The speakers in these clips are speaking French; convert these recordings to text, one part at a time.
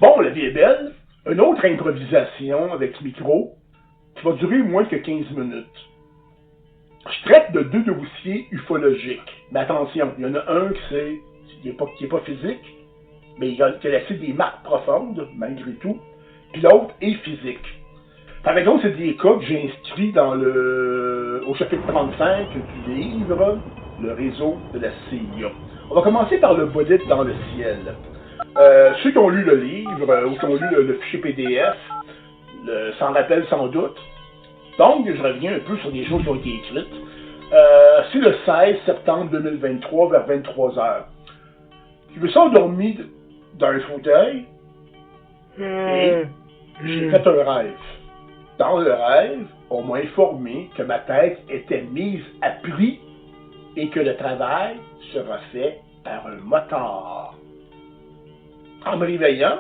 Bon, la vie est belle. Une autre improvisation avec micro qui va durer moins que 15 minutes. Je traite de 2 dossiers ufologiques. Mais attention, il y en a un qui est pas physique, mais il a laissé des marques profondes, malgré tout. Puis l'autre est physique. Par exemple, c'est des cas que j'ai inscrits au chapitre 35 du livre, Le réseau de la CIA. On va commencer par le bolide dans le ciel. Ceux qui ont lu le livre, ou qui ont lu le fichier PDF, s'en rappellent sans doute. Donc, je reviens un peu sur des choses qui ont été écrites. C'est le 16 septembre 2023, vers 23h. Je me suis endormi dans un fauteuil et j'ai fait un rêve. Dans le rêve, on m'a informé que ma tête était mise à prix et que le travail sera fait par un motard. En me réveillant,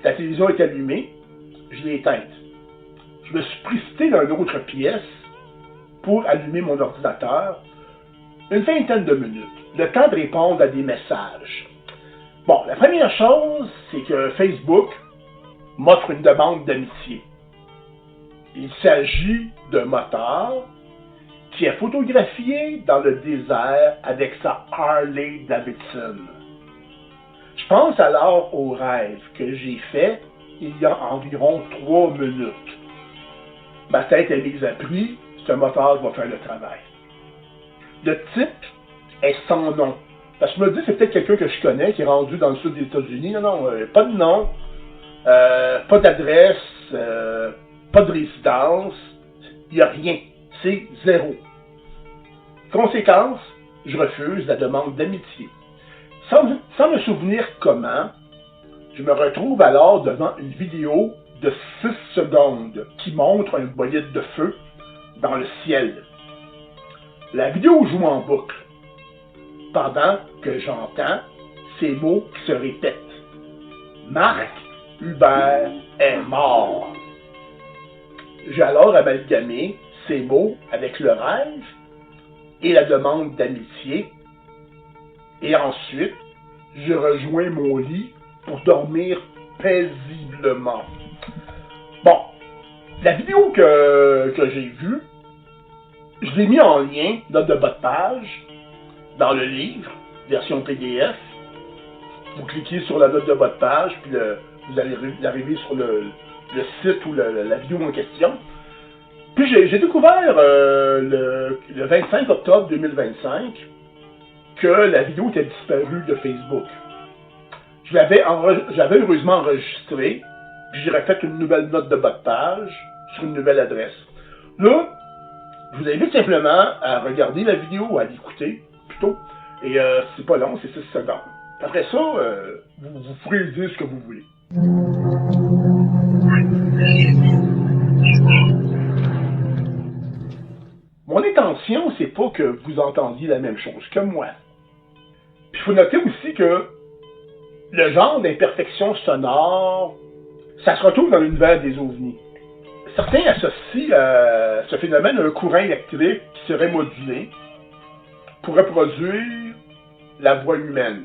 la télévision est allumée, je l'ai éteinte. Je me suis précipité dans une autre pièce pour allumer mon ordinateur. Une vingtaine de minutes, le temps de répondre à des messages. Bon, la première chose, c'est que Facebook m'offre une demande d'amitié. Il s'agit d'un motard qui est photographié dans le désert avec sa Harley Davidson. Je pense alors au rêve que j'ai fait il y a environ 3 minutes. Ma tête est mise à prix, ce motard va faire le travail. Le type est sans nom. Parce que je me dis c'est peut-être quelqu'un que je connais qui est rendu dans le sud des États-Unis. Non, pas de nom, pas d'adresse, pas de résidence, il n'y a rien. C'est 0. Conséquence, je refuse la demande d'amitié. Sans me souvenir comment, je me retrouve alors devant une vidéo de 6 secondes qui montre un bolide de feu dans le ciel. La vidéo joue en boucle, pendant que j'entends ces mots qui se répètent. Marc Hubert est mort. J'ai alors amalgamé ces mots avec le rêve et la demande d'amitié. Et ensuite, je rejoins mon lit pour dormir paisiblement. Bon, la vidéo que j'ai vue, je l'ai mis en lien, note de bas de page, dans le livre, version PDF. Vous cliquez sur la note de bas de page, puis vous allez arriver sur le site ou la vidéo en question. Puis j'ai découvert le 25 octobre 2025 que la vidéo était disparue de Facebook. J'avais heureusement enregistré, puis j'ai refait une nouvelle note de bas de page sur une nouvelle adresse. Là, je vous invite simplement à regarder la vidéo, à l'écouter plutôt, et c'est pas long, c'est 6 secondes. Après ça, vous pourrez dire ce que vous voulez. Mon intention, c'est pas que vous entendiez la même chose que moi. Puis il faut noter aussi que le genre d'imperfection sonore, ça se retrouve dans l'univers des ovnis. Certains associent ce phénomène à un courant électrique qui serait modulé pour reproduire la voix humaine.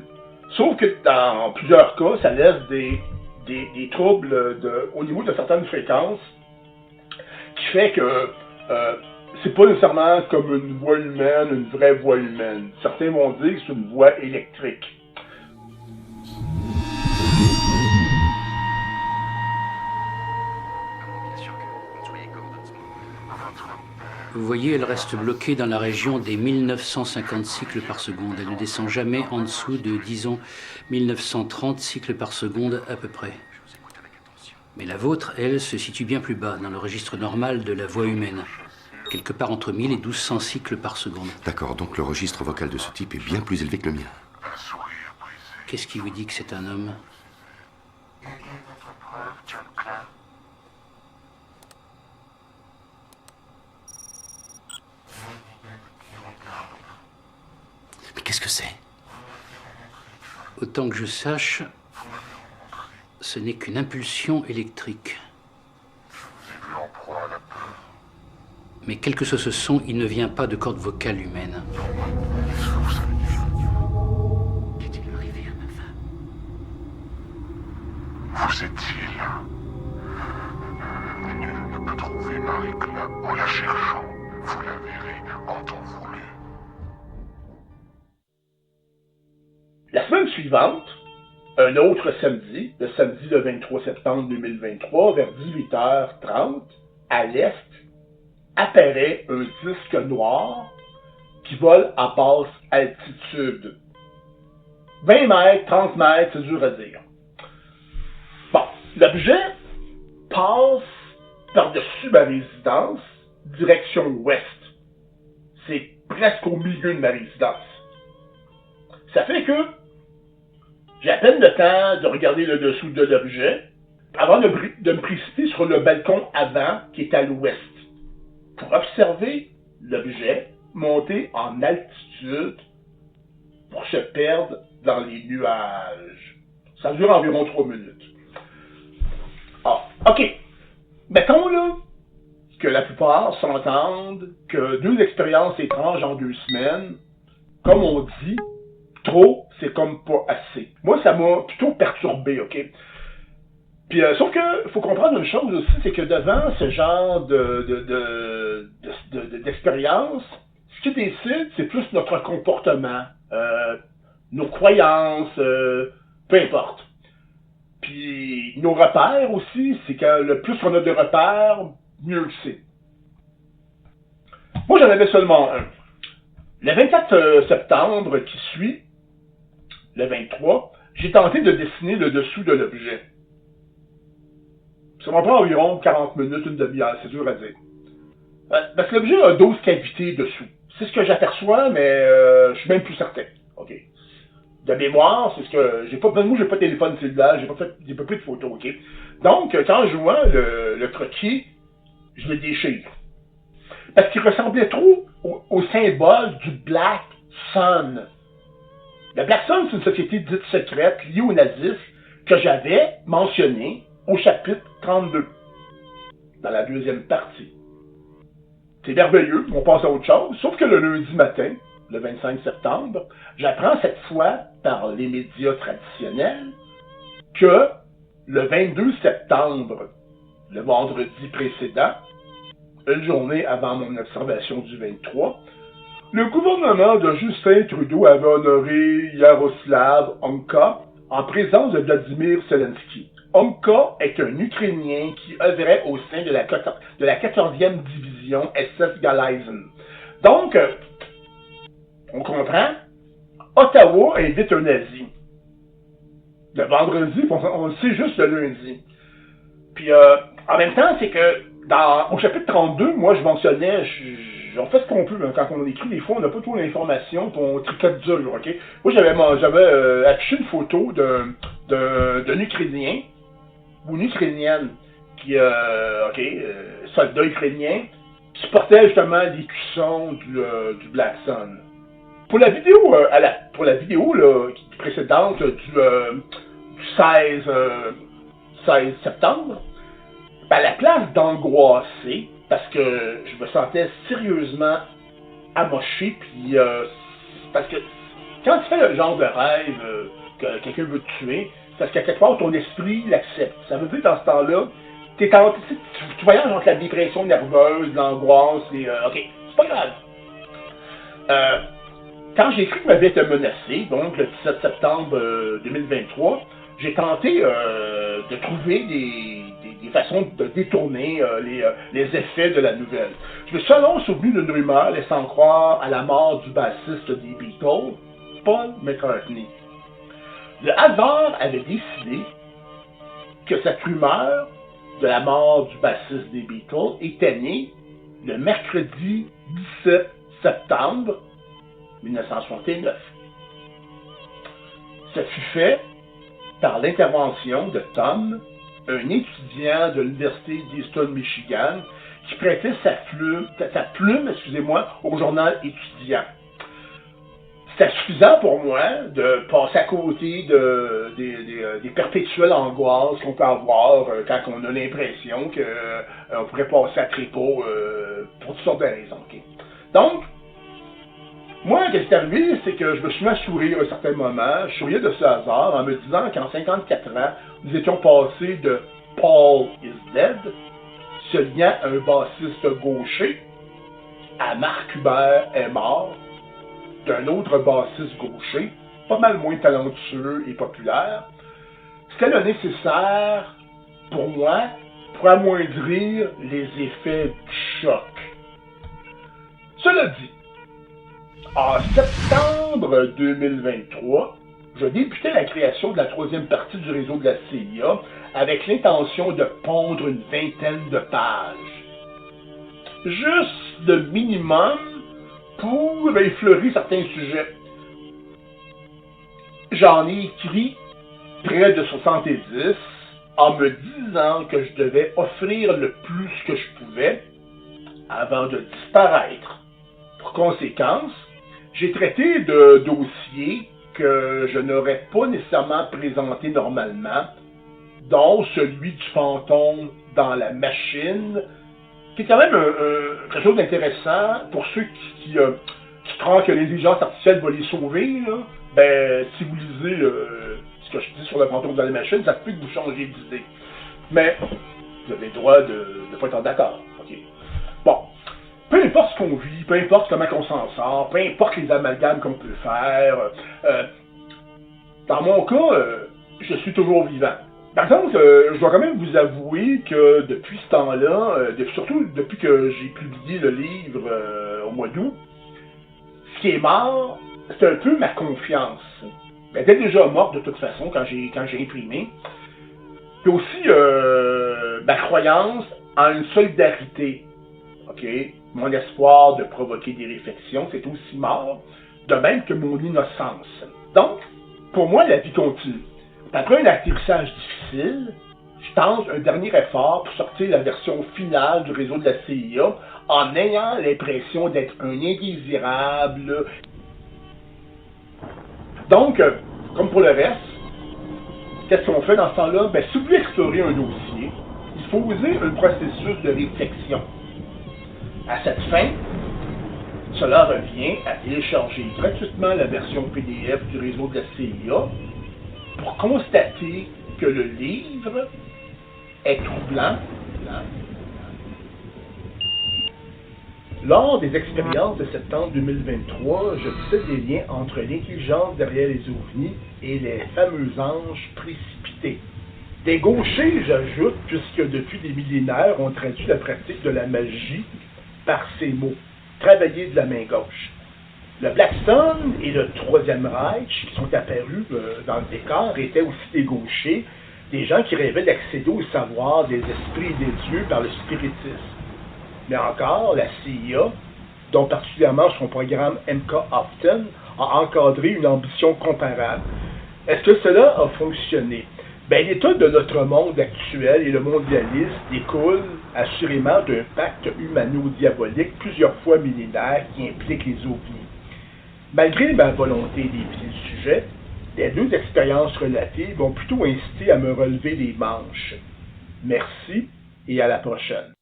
Sauf que dans plusieurs cas, ça laisse des troubles au niveau de certaines fréquences qui fait que c'est pas nécessairement comme une voix humaine, une vraie voix humaine. Certains vont dire que c'est une voix électrique. Vous voyez, elle reste bloquée dans la région des 1950 cycles par seconde. Elle ne descend jamais en dessous de, disons, 1930 cycles par seconde à peu près. Mais la vôtre, elle, se situe bien plus bas, dans le registre normal de la voix humaine. Quelque part entre 1000 et 1200 cycles par seconde. D'accord, donc le registre vocal de ce type est bien plus élevé que le mien. Qu'est-ce qui vous dit que c'est un homme ? Mais qu'est-ce que c'est ? Autant que je sache, ce n'est qu'une impulsion électrique. Mais quel que soit ce son, il ne vient pas de corde vocale humaine. Qu'est-il arrivé à ma femme ? vous est-il? Nul ne peut trouver Marie-Claude en la cherchant. Vous la verrez en temps voulu. La semaine suivante, un autre samedi, le samedi le 23 septembre 2023, vers 18h30, à l'est, apparaît un disque noir qui vole à basse altitude. 20 mètres, 30 mètres, c'est dur à dire. Bon, l'objet passe par-dessus ma résidence, direction ouest. C'est presque au milieu de ma résidence. Ça fait que j'ai à peine le temps de regarder le dessous de l'objet avant de me précipiter sur le balcon avant qui est à l'ouest pour observer l'objet monter en altitude pour se perdre dans les nuages. Ça dure environ 3 minutes. Ah, ok. Mettons là que la plupart s'entendent que 2 expériences étranges en 2 semaines, comme on dit, trop, c'est comme pas assez. Moi, ça m'a plutôt perturbé, ok? Puis, sauf que, faut comprendre une chose aussi, c'est que devant ce genre d'expérience, ce qui décide, c'est plus notre comportement, nos croyances, peu importe. Puis, nos repères aussi, c'est que le plus on a de repères, mieux que c'est. Moi, j'en avais seulement un. Le 24 septembre qui suit, le 23, j'ai tenté de dessiner le dessous de l'objet. Ça m'en prend environ 40 minutes, une demi-heure, c'est dur à dire. Parce que l'objet a 12 cavités dessous. C'est ce que j'aperçois, mais je suis même plus certain. OK. De mémoire, c'est ce que j'ai pas de téléphone cellulaire, j'ai pas pris de photos, OK. Donc, quand je vois le croquis, je le déchire. Parce qu'il ressemblait trop au symbole du Black Sun. Le Black Sun, c'est une société dite secrète liée aux nazistes que j'avais mentionné au chapitre 32, dans la deuxième partie. C'est merveilleux, on passe à autre chose, sauf que le lundi matin, le 25 septembre, j'apprends cette fois par les médias traditionnels que le 22 septembre, le vendredi précédent, une journée avant mon observation du 23, le gouvernement de Justin Trudeau avait honoré Yaroslav Homka en présence de Vladimir Zelensky. Homka est un Ukrainien qui œuvrait au sein de la 14e division SS Galizen. Donc, on comprend, Ottawa invite un nazi. Le vendredi, on le sait juste le lundi. Puis, en même temps, c'est que au chapitre 32, moi, je mentionnais, on fait ce qu'on peut, hein, quand on écrit, des fois, on n'a pas trop l'information, puis on tricote dur, ok? Moi, j'avais affiché une photo d'un Ukrainien, ou une Ukrainienne, qui, soldat ukrainien, qui portait justement les cuissons du Black Sun. Pour la vidéo, précédente du 16 septembre, à la place d'angoisser, parce que je me sentais sérieusement amoché, puis parce que quand tu fais le genre de rêve que quelqu'un veut te tuer, c'est parce qu'à quelque part ton esprit l'accepte. Ça veut dire que dans ce temps-là, tu voyages entre la dépression nerveuse, l'angoisse, ok, c'est pas grave. Quand j'ai cru que ma vie était menacée, donc le 17 septembre 2023, j'ai tenté de trouver des façons de détourner les effets de la nouvelle. Je me suis alors souvenu d'une rumeur laissant croire à la mort du bassiste des Beatles, Paul McCartney. Le hasard avait décidé que cette rumeur de la mort du bassiste des Beatles était née le mercredi 17 septembre 1969. Ça fut fait par l'intervention de Tom, un étudiant de l'Université d'Eastern Michigan, qui prêtait sa plume, au journal étudiant. C'était suffisant pour moi de passer à côté des perpétuelles angoisses qu'on peut avoir quand on a l'impression qu'on pourrait passer à trépas pour toutes sortes de raisons. Okay? Donc, moi, ce qui est arrivé, c'est que je me suis mis à sourire à un certain moment. Je souriais de ce hasard en me disant qu'en 54 ans, nous étions passés de Paul is dead, se liant à un bassiste gaucher, à Marc Hubert est mort, d'un autre bassiste gaucher, pas mal moins talentueux et populaire. C'était le nécessaire pour moi pour amoindrir les effets du choc. Cela dit, en septembre 2023, je débutais la création de la troisième partie du réseau de la CIA avec l'intention de pondre une vingtaine de pages. Juste le minimum pour effleurer certains sujets. J'en ai écrit près de 70 en me disant que je devais offrir le plus que je pouvais avant de disparaître. Pour conséquence, j'ai traité de dossiers que je n'aurais pas nécessairement présenté normalement, dont celui du fantôme dans la machine, qui est quand même quelque chose d'intéressant pour ceux qui croient que l'intelligence artificielle va les sauver. Là. Ben, si vous lisez ce que je dis sur le fantôme dans la machine, ça se peut que vous changiez d'idée. Mais vous avez le droit de ne pas être d'accord. Okay. Bon. Peu importe ce qu'on vit, peu importe comment on s'en sort, peu importe les amalgames qu'on peut faire, dans mon cas, je suis toujours vivant. Par contre, je dois quand même vous avouer que depuis ce temps-là, surtout depuis que j'ai publié le livre au mois d'août, ce qui est mort, c'est un peu ma confiance. Elle était déjà morte de toute façon quand j'ai imprimé. Puis aussi ma croyance en une solidarité. OK? Mon espoir de provoquer des réflexions, c'est aussi mort, de même que mon innocence. Donc, pour moi, la vie continue. Après un atterrissage difficile, je tente un dernier effort pour sortir la version finale du réseau de la CIA en ayant l'impression d'être un indésirable. Donc, comme pour le reste, qu'est-ce qu'on fait dans ce temps-là? Ben, si vous voulez explorer un dossier, il faut user un processus de réflexion. À cette fin, cela revient à télécharger gratuitement la version PDF du réseau de la CIA pour constater que le livre est troublant. Lors des expériences de septembre 2023, je tissais des liens entre l'intelligence derrière les ovnis et les fameux anges précipités. Des gauchers, j'ajoute, puisque depuis des millénaires, on traduit la pratique de la magie par ces mots, travailler de la main gauche. Le Blackstone et le Troisième Reich, qui sont apparus dans le décor, étaient aussi des gauchers, des gens qui rêvaient d'accéder au savoir des esprits et des dieux par le spiritisme. Mais encore, la CIA, dont particulièrement son programme MK Ultra, a encadré une ambition comparable. Est-ce que cela a fonctionné? Ben, l'état de notre monde actuel et le mondialisme découle assurément d'un pacte humano-diabolique plusieurs fois millénaire qui implique les ovnis. Malgré ma volonté d'éviter le sujet, les deux expériences relatées vont plutôt inciter à me relever les manches. Merci et à la prochaine.